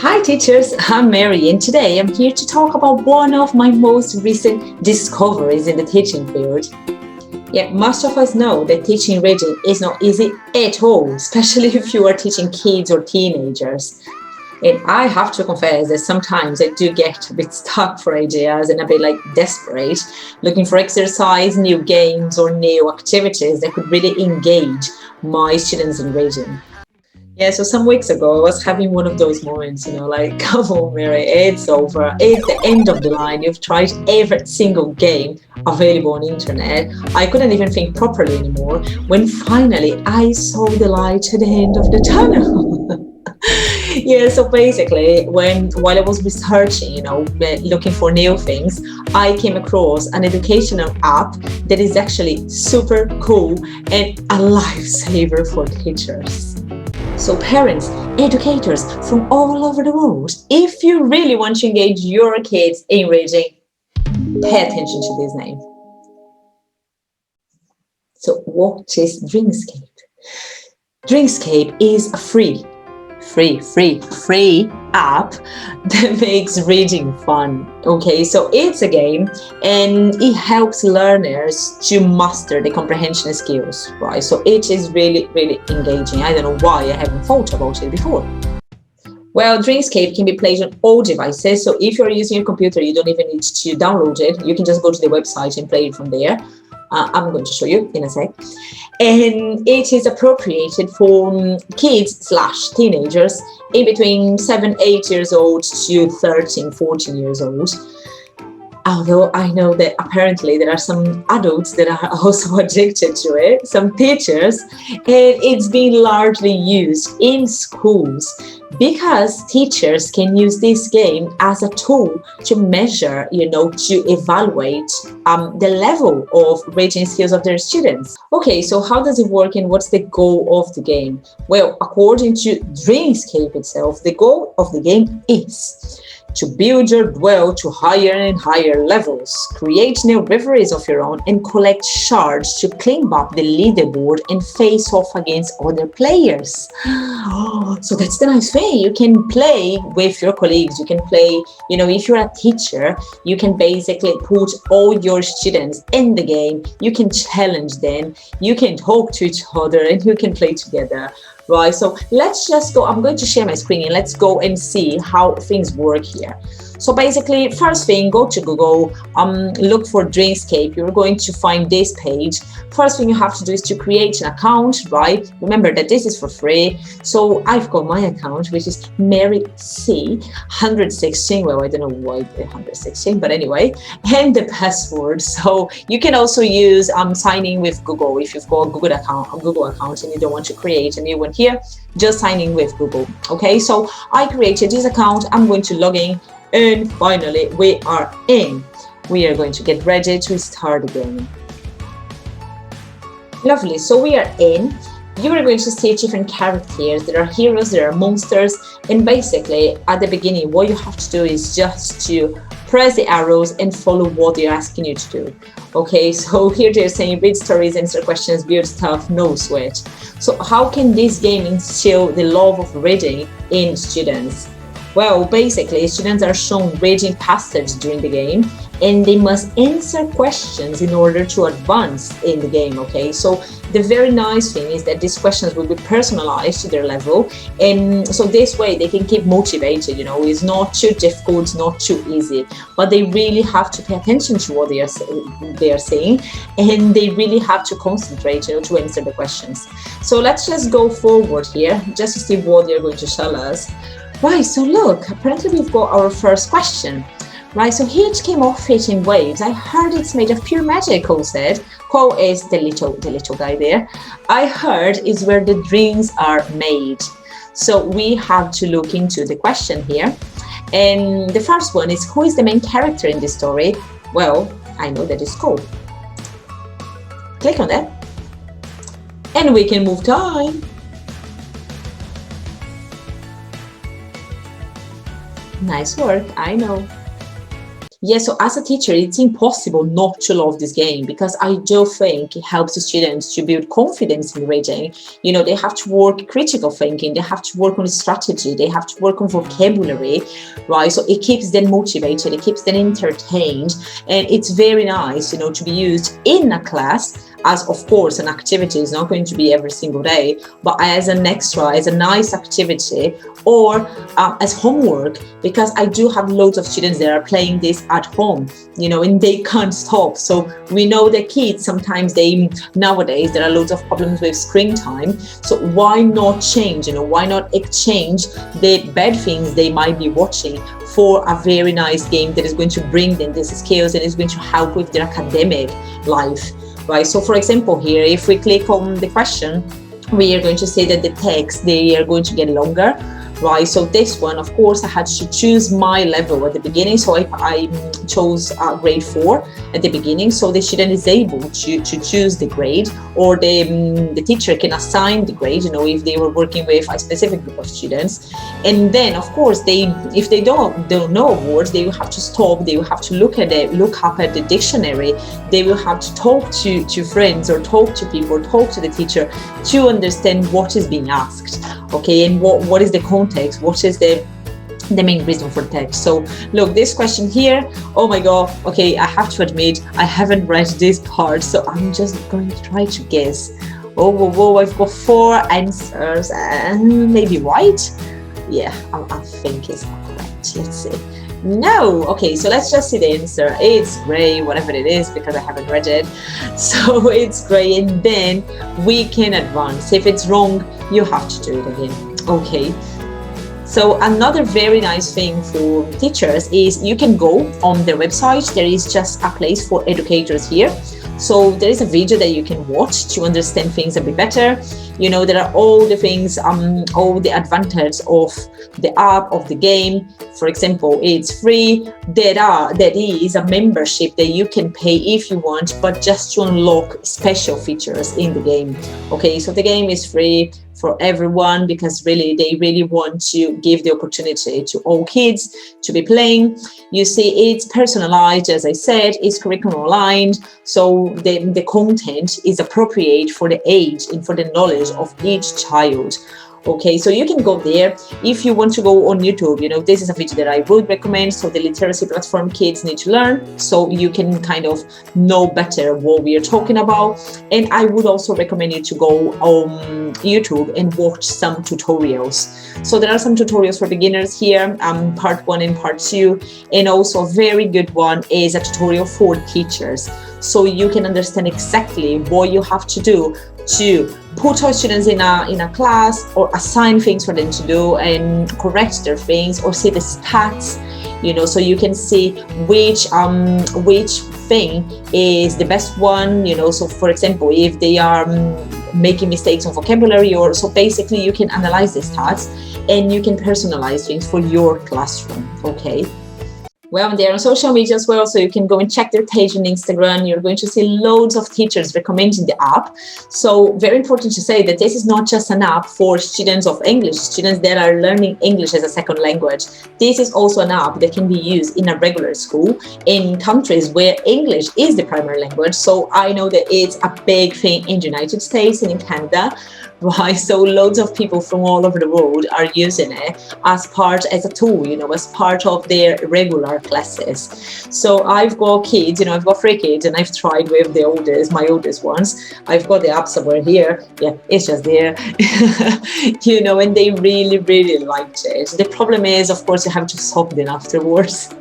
Hi teachers, I'm Mary and today I'm here to talk about one of my most recent discoveries in the teaching field. Yeah, most of us know that teaching reading is not easy at all, especially if you are teaching kids or teenagers. And I have to confess that sometimes I do get a bit stuck for ideas and a bit desperate, looking for exercise, new games or new activities that could really engage my students in reading. Yeah, so some weeks ago, I was having one of those moments, come on, Mary, it's over. It's the end of the line. You've tried every single game available on the internet. I couldn't even think properly anymore when finally I saw the light at the end of the tunnel. Yeah, so basically, while I was researching, looking for new things, I came across an educational app that is actually super cool and a lifesaver for teachers. So parents, educators from all over the world, if you really want to engage your kids in reading, pay attention to this name. So what is Dreamscape? Dreamscape is a free app that makes reading fun. Okay, so it's a game and it helps learners to master the comprehension skills, right? So it is really engaging. I don't know why I haven't thought about it before. Well, Dreamscape can be played on all devices. So if you're using your computer, you don't even need to download it. You can just go to the website and play it from there. I'm going to show you in a sec. And it is appropriated for kids/teenagers in between 7-8 years old to 13-14 years old. Although I know that apparently there are some adults that are also addicted to it, some teachers, and it's being largely used in schools because teachers can use this game as a tool to measure, to evaluate the level of reading skills of their students. Okay, so how does it work and what's the goal of the game? Well, according to Dreamscape itself, the goal of the game is to build your dwell to higher and higher levels, create new rivalries of your own, and collect shards to climb up the leaderboard and face off against other players. So that's the nice thing. You can play with your colleagues. You can play, if you're a teacher, you can basically put all your students in the game. You can challenge them. You can talk to each other and you can play together. Right, so let's just go. I'm going to share my screen and let's go and see how things work here. So basically, first thing, go to Google, look for Dreamscape. You're going to find this page. First thing you have to do is to create an account, right? Remember that this is for free. So I've got my account, which is Mary C 116. Well, I don't know why the 116, but anyway, and the password. So you can also use signing with Google if you've got a Google account and you don't want to create a new one here. Just sign in with Google. Okay, so I created this account. I'm going to log in. And finally, we are in. We are going to get ready to start the game. Lovely, so we are in. You are going to see different characters. There are heroes, there are monsters, and basically at the beginning, what you have to do is just to press the arrows and follow what they're asking you to do. Okay, so here they're saying read stories, answer questions, build stuff, no sweat. So how can this game instill the love of reading in students? Well, basically, students are shown reading passages during the game and they must answer questions in order to advance in the game, okay? So the very nice thing is that these questions will be personalized to their level, and so this way they can keep motivated, it's not too difficult, it's not too easy, but they really have to pay attention to what they are saying, and they really have to concentrate, to answer the questions. So let's just go forward here, just to see what they're going to tell us. Right, so look, apparently we've got our first question. Right, so here it came off it in waves. I heard it's made of pure magic, Cole said. Cole is the little guy there. I heard is where the dreams are made. So we have to look into the question here. And the first one is, who is the main character in this story? Well, I know that it's Cole. Click on that. And we can move time. Nice work, I know. Yeah, so as a teacher, it's impossible not to love this game, because I do think it helps the students to build confidence in reading. You know, they have to work critical thinking, they have to work on strategy, they have to work on vocabulary, right? So it keeps them motivated, it keeps them entertained, and it's very nice, you know, to be used in a class. As of course, an activity is not going to be every single day, but as an extra, as a nice activity, or as homework, because I do have loads of students that are playing this at home, you know, and they can't stop. So we know that kids sometimes, nowadays there are loads of problems with screen time. So why not change, you know, why not exchange the bad things they might be watching for a very nice game that is going to bring them these skills and is going to help with their academic life, right? So for example, here, if we click on the question, we are going to say that the text, they are going to get longer, right? So this one, of course, I had to choose my level at the beginning. So I chose grade 4 at the beginning. So the student is able to choose the grade, or the teacher can assign the grade, you know, if they were working with a specific group of students. And then, of course, if they don't know words, they will have to stop, they will have to look up at the dictionary, they will have to talk to friends, or talk to people, or talk to the teacher to understand what is being asked, okay, and what is the context, what is the main reason for text. So look, this question here, oh my god, okay, I have to admit I haven't read this part, so I'm just going to try to guess. Whoa, I've got 4 answers, and maybe white. Yeah, I think it's correct. Let's see. No, okay, so let's just see the answer. It's gray, whatever it is, because I haven't read it. So it's gray, and then we can advance. If it's wrong, you have to do it again. Okay. So another very nice thing for teachers is you can go on their website. There is just a place for educators here. So there is a video that you can watch to understand things a bit better. You know, there are all the things, all the advantages of the app, of the game. For example, it's free. There is a membership that you can pay if you want, but just to unlock special features in the game. Okay, so the game is free for everyone, because really they really want to give the opportunity to all kids to be playing. You see, it's personalized, as I said, it's curriculum aligned, so the content is appropriate for the age and for the knowledge of each child. Okay, so you can go there. If you want to go on YouTube, you know, this is a video that I would recommend. So the literacy platform kids need to learn, so you can kind of know better what we are talking about. And I would also recommend you to go on YouTube and watch some tutorials. So there are some tutorials for beginners here, part 1 and part 2. And also a very good one is a tutorial for teachers. So you can understand exactly what you have to do to put our students in a class, or assign things for them to do and correct their things, or see the stats, you know, so you can see which thing is the best one, you know. So for example, if they are making mistakes on vocabulary, or so basically you can analyze the stats and you can personalize things for your classroom. Okay. Well, they're on social media as well, so you can go and check their page on Instagram. You're going to see loads of teachers recommending the app. So very important to say that this is not just an app for students of English, students that are learning English as a second language. This is also an app that can be used in a regular school in countries where English is the primary language. So I know that it's a big thing in the United States and in Canada. Right, so loads of people from all over the world are using it as a tool, you know, as part of their regular classes. So I've got kids, you know, I've got 3 kids, and I've tried with my oldest ones. I've got the app somewhere here. Yeah, it's just there. You know, and they really, really liked it. The problem is, of course, you have to stop them afterwards.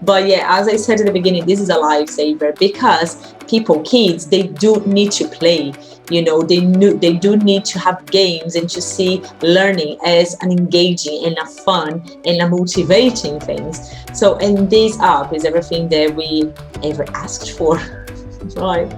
But yeah, as I said at the beginning, this is a lifesaver, because kids, they do need to play. You know, they do need to have games and to see learning as an engaging and a fun and a motivating things. So, and this app is everything that we ever asked for, right?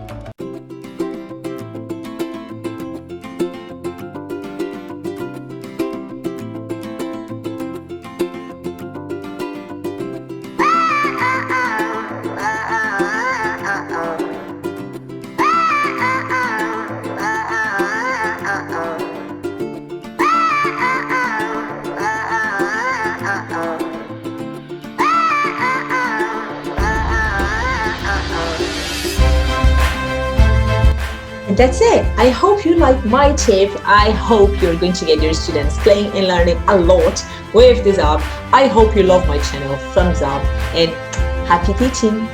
That's it. I hope you like my tip. I hope you're going to get your students playing and learning a lot with this app. I hope you love my channel. Thumbs up and happy teaching.